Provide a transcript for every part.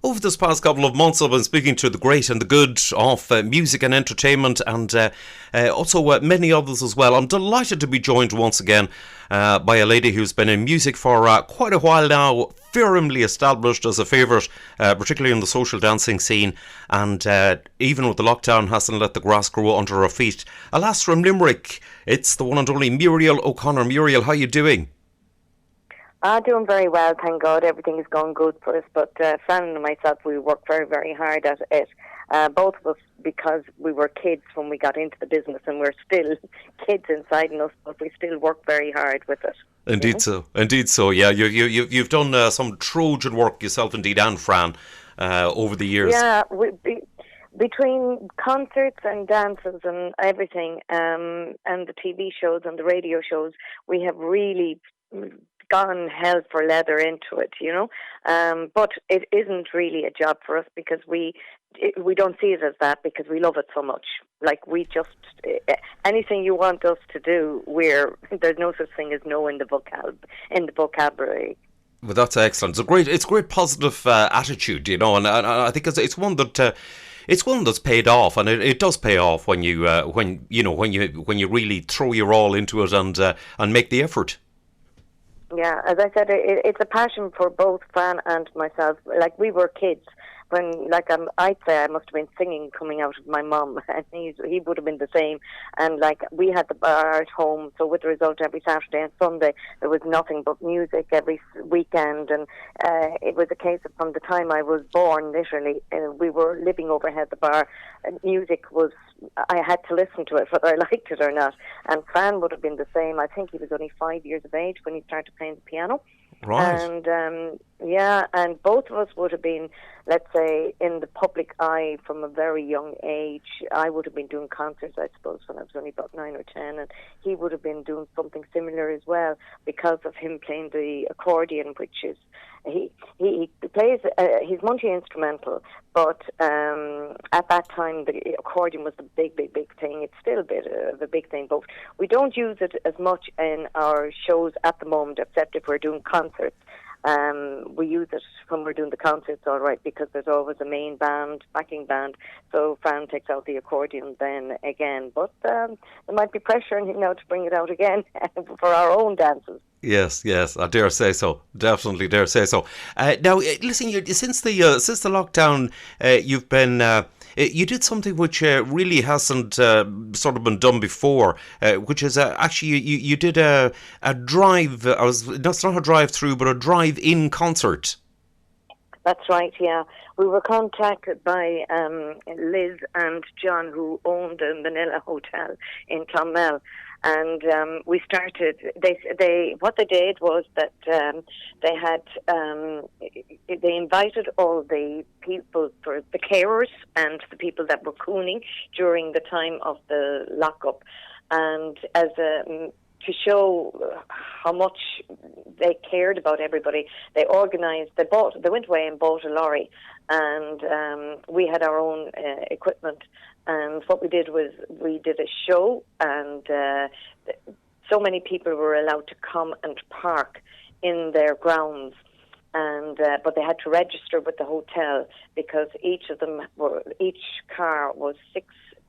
Over this past couple of months, I've been speaking to the great and the good of music and entertainment, and also many others as well. I'm delighted to be joined once again by a lady who's been in music for quite a while now, firmly established as a favourite, particularly in the social dancing scene, and even with the lockdown, hasn't let the grass grow under her feet. Alas, from Limerick, it's the one and only Muriel O'Connor. Muriel, how are you doing? Doing very well, thank God. Everything is going good for us. But Fran and myself, we work very, very hard at it. Both of us, because we were kids when we got into the business, and we're still kids inside us, but we still work very hard with it. Indeed so. Yeah, you've done some Trojan work yourself, indeed, and Fran, over the years. Yeah, between concerts and dances and everything, and the TV shows and the radio shows, we have really gone hell for leather into it, but it isn't really a job for us because we don't see it as that because we love it so much. Like, we just anything you want us to do, there's no such thing as no in the vocabulary. Well, that's excellent. It's a great positive attitude, and I think it's one that. It's one that's paid off, and it does pay off when you really throw your all into it and make the effort. Yeah, as I said, it's a passion for both Fran and myself. Like, we were kids when, I'd say I must have been singing coming out of my mum, and he would have been the same. And we had the bar at home, so with the result, every Saturday and Sunday there was nothing but music every weekend. And it was a case of, from the time I was born, literally, we were living overhead the bar. And music was, I had to listen to it whether I liked it or not. And Fran would have been the same. I think he was only 5 years of age when he started playing the piano. Right. And and both of us would have been, let's say, in the public eye from a very young age. I would have been doing concerts, I suppose, when I was only about 9 or 10, and he would have been doing something similar as well because of him playing the accordion, which is he plays. He's multi-instrumental, but at that time the accordion was the big thing. It's still a bit of a big thing, but we don't use it as much in our shows at the moment, except if we're doing concerts. We use it when we're doing the concerts, all right, because there's always a main band, backing band, so Fran takes out the accordion then again. But there might be pressure on him now to bring it out again for our own dances. Yes, I dare say so. Definitely dare say so. Now, listen, since the lockdown, you've been. You did something which really hasn't sort of been done before, which is actually you did a drive. That's not a drive-through, but a drive-in concert. That's right, yeah. We were contacted by Liz and John, who owned the Manila Hotel in Clonmel. And we started. What they did was that they invited all the people, for the carers and the people that were cooning during the time of the lockup, and to show how much they cared about everybody, they organised. They went away and bought a lorry, and we had our own equipment. And what we did was we did a show, and so many people were allowed to come and park in their grounds, and but they had to register with the hotel because each car was 6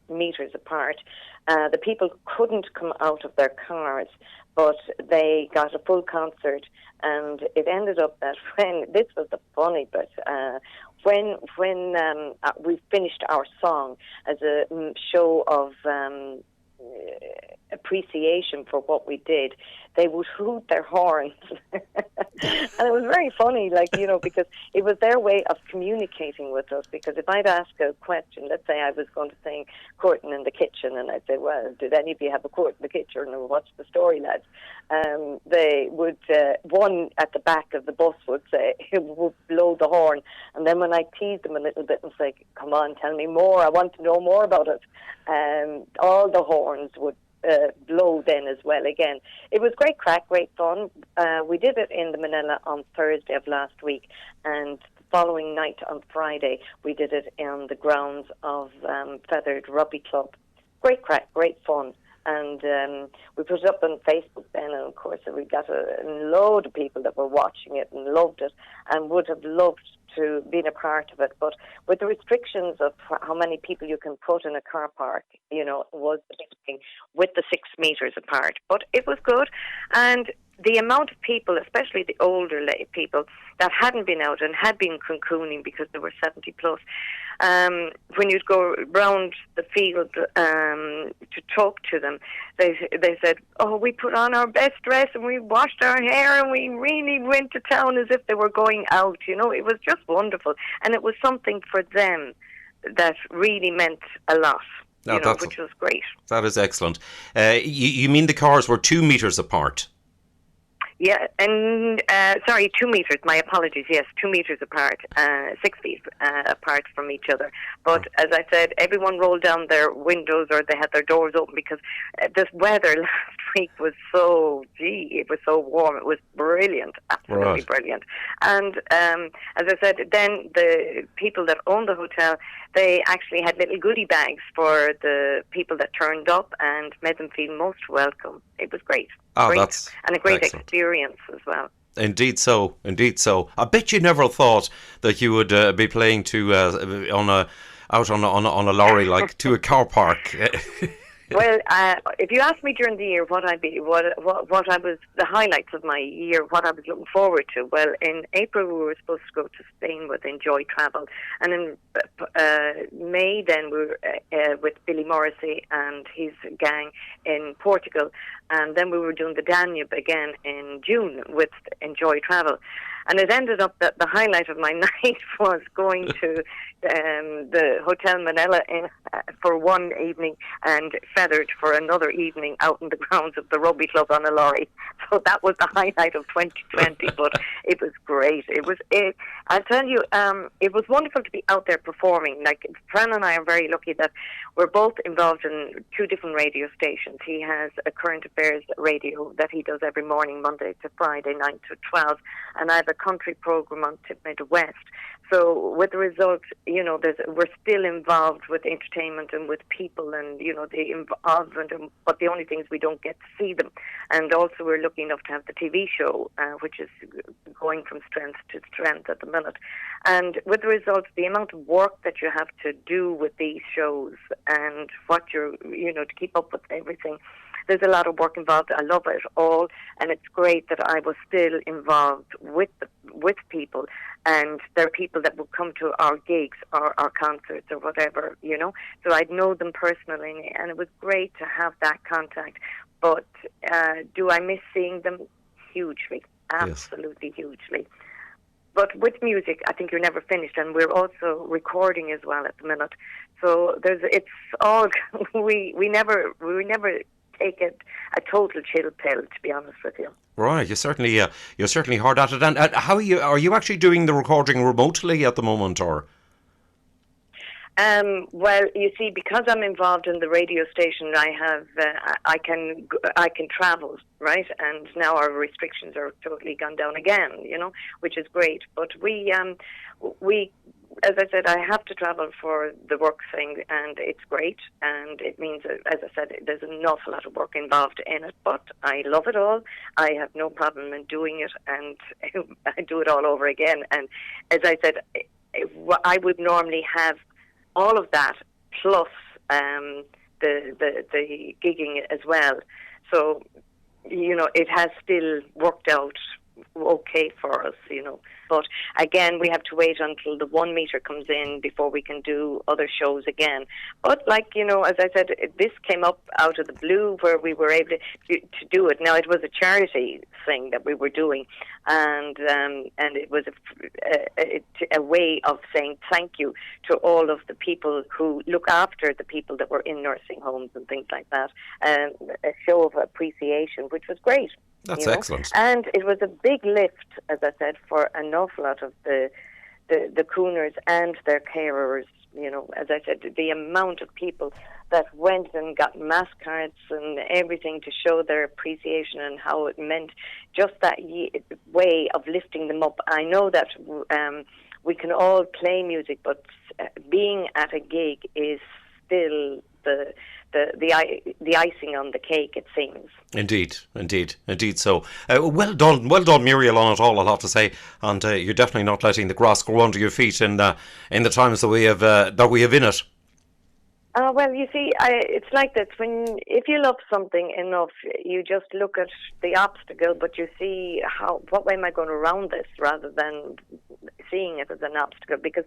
meters apart. The people couldn't come out of their cars, but they got a full concert, and it ended up that this was the funny bit. When we finished our song as a show of appreciation for what we did, they would hoot their horns. And it was very funny, because it was their way of communicating with us. Because if I'd ask a question, let's say I was going to sing Courting in the Kitchen, and I'd say, well, did any of you have a court in the kitchen, or what's the story, lads? They would, one at the back of the bus would say, would blow the horn. And then when I teased them a little bit and say, come on, tell me more, I want to know more about it, all the horns would blow then as well again. It was great crack, great fun. We did it in the Manila on Thursday of last week, and the following night on Friday we did it in the grounds of Feathered Rugby Club. Great crack, great fun. And we put it up on Facebook then, and of course we got a load of people that were watching it and loved it and would have loved to being a part of it. But with the restrictions of how many people you can put in a car park, was the big thing with the 6 meters apart. But it was good. And the amount of people, especially the older people that hadn't been out and had been cocooning because they were 70 plus, when you'd go round the field to talk to them, they said, "Oh, we put on our best dress and we washed our hair and we really went to town as if they were going out." It was just wonderful, and it was something for them that really meant a lot. Which was great. That is excellent. You mean the cars were 2 meters apart? Yeah, and 2 meters. My apologies. Yes, 2 meters apart, 6 feet apart from each other. But as I said, everyone rolled down their windows or they had their doors open because this weather last week was it was so warm. It was brilliant, absolutely brilliant. And as I said, then the people that owned the hotel, they actually had little goodie bags for the people that turned up and made them feel most welcome. It was great. That's and a great excellent experience as well. Indeed so. I bet you never thought that you would be playing out on a lorry like to a car park. Well, if you asked me during the year what I was the highlights of my year, what I was looking forward to, well, in April we were supposed to go to Spain with Enjoy Travel, and in May then we were with Billy Morrissey and his gang in Portugal, and then we were doing the Danube again in June with Enjoy Travel. And it ended up that the highlight of my night was going to the Hotel Manila for one evening and Feathered for another evening out in the grounds of the rugby club on a lorry. So that was the highlight of 2020, but it was great. I'll tell you, it was wonderful to be out there performing. Like, Fran and I are very lucky that we're both involved in 2 different radio stations. He has a current affairs radio that he does every morning, Monday to Friday, 9 to 12, and I have a country program on Tip Mid West. So with the result, we're still involved with entertainment and with people and, the involvement, but the only thing is we don't get to see them. And also we're lucky enough to have the TV show, which is going from strength to strength at the minute. And with the results, the amount of work that you have to do with these shows and what you're, to keep up with everything, there's a lot of work involved. I love it all, and it's great that I was still involved with people, and there are people that would come to our gigs or our concerts or whatever, So I'd know them personally, and it was great to have that contact. But do I miss seeing them? Hugely, absolutely hugely. But with music, I think you're never finished, and we're also recording as well at the minute. So it's all we never take a total chill pill, to be honest with you. Right, you're certainly hard at it. And how are you actually doing the recording remotely at the moment, or? Well, you see, because I'm involved in the radio station, I can travel, right? And now our restrictions are totally gone down again, which is great. But we, as I said, I have to travel for the work thing, and it's great. And it means, as I said, there's an awful lot of work involved in it. But I love it all. I have no problem in doing it, and I do it all over again. And as I said, I would normally have all of that plus the gigging as well. So, it has still worked out okay for us, But again, we have to wait until the 1 meter comes in before we can do other shows again. But as I said, this came up out of the blue where we were able to do it. Now, it was a charity thing that we were doing, and it was a way of saying thank you to all of the people who look after the people that were in nursing homes and things like that. A show of appreciation, which was great. That's excellent. And it was a big lift, as I said, for an awful lot of the cooners and their carers. As I said, the amount of people that went and got mass cards and everything to show their appreciation and how it meant just that way of lifting them up. I know that we can all play music, but being at a gig is still the icing on the cake, it seems. Indeed. So, well done, Muriel, on it all, I'll have to say. And you're definitely not letting the grass grow under your feet in the times that we have in it. Well, you see, it's like this. If you love something enough, you just look at the obstacle, but you see what way am I going around this, rather than seeing it as an obstacle. Because,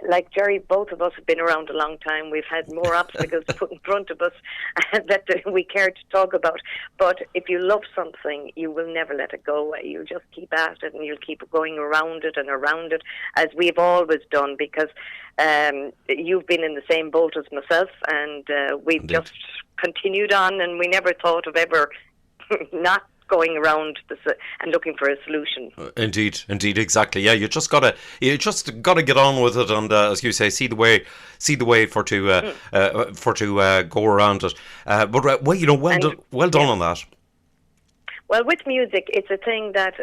like Jerry, both of us have been around a long time. We've had more obstacles put in front of us that we care to talk about. But if you love something, you will never let it go away. You'll just keep at it, and you'll keep going around it, as we've always done. Because you've been in the same boat as myself, and we've Indeed. just continued on, and we never thought of ever not going around and looking for a solution. Indeed, exactly. Yeah, you just gotta get on with it, and as you say, see the way for to go around it. But well done on that. Well, with music, it's a thing that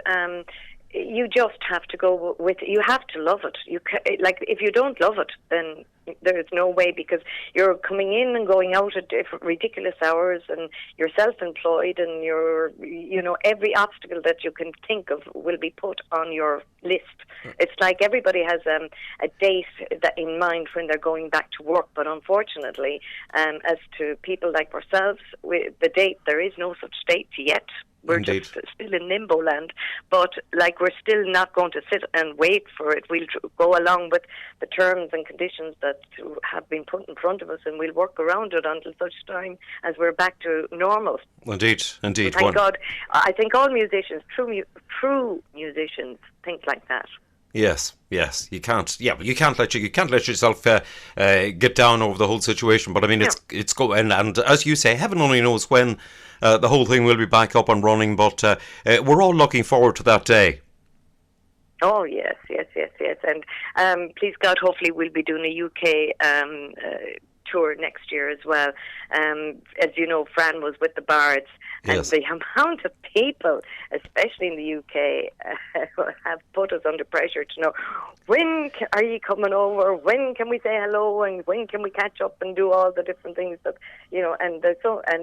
you just have to go with. You have to love it. If you don't love it, then there's no way, because you're coming in and going out at ridiculous hours, and you're self-employed, and every obstacle that you can think of will be put on your list. It's like everybody has a date in mind when they're going back to work, but unfortunately, as to people like ourselves, there is no such date yet. We're Indeed. just still in limbo land, but we're still not going to sit and wait for it. We'll go along with the terms and conditions that have been put in front of us, and we'll work around it until such time as we're back to normal. Indeed. Thank God. I think all musicians, true musicians, think like that. Yes, you can't. Yeah, but you can't let yourself get down over the whole situation. But I mean, it's going, and as you say, heaven only knows when the whole thing will be back up and running. But we're all looking forward to that day. Oh yes, and please God, hopefully we'll be doing a UK tour next year as well. As you know, Fran was with the Bards, and Yes. the amount of people, especially in the UK, have put us under pressure to know, when are you coming over? When can we say hello? And when can we catch up and do all the different things that And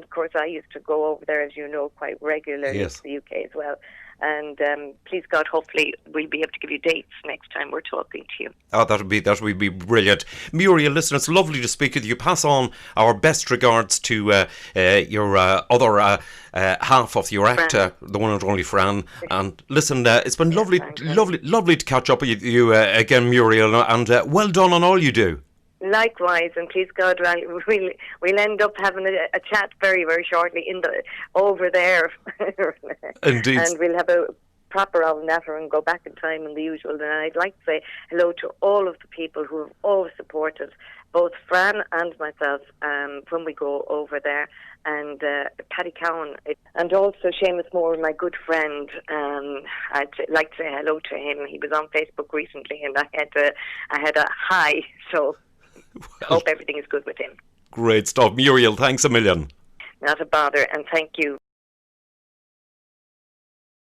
of course, I used to go over there, as you know, quite regularly Yes. to the UK as well. And please God, hopefully we'll be able to give you dates next time we're talking to you. Oh, that would be brilliant. Muriel, listen, it's lovely to speak with you. Pass on our best regards to your other half of your act, the one and only Fran. And listen, it's been lovely to catch up with you again, Muriel. And well done on all you do. Likewise, and please God, we'll end up having a chat very, very shortly over there. Indeed. And we'll have a proper old natter and go back in time in the usual. And I'd like to say hello to all of the people who have always supported both Fran and myself when we go over there. And Paddy Cowan, and also Seamus Moore, my good friend. I'd like to say hello to him. He was on Facebook recently, and I had a hi. So I hope everything is good with him. Great stuff. Muriel, thanks a million. Not a bother, and thank you.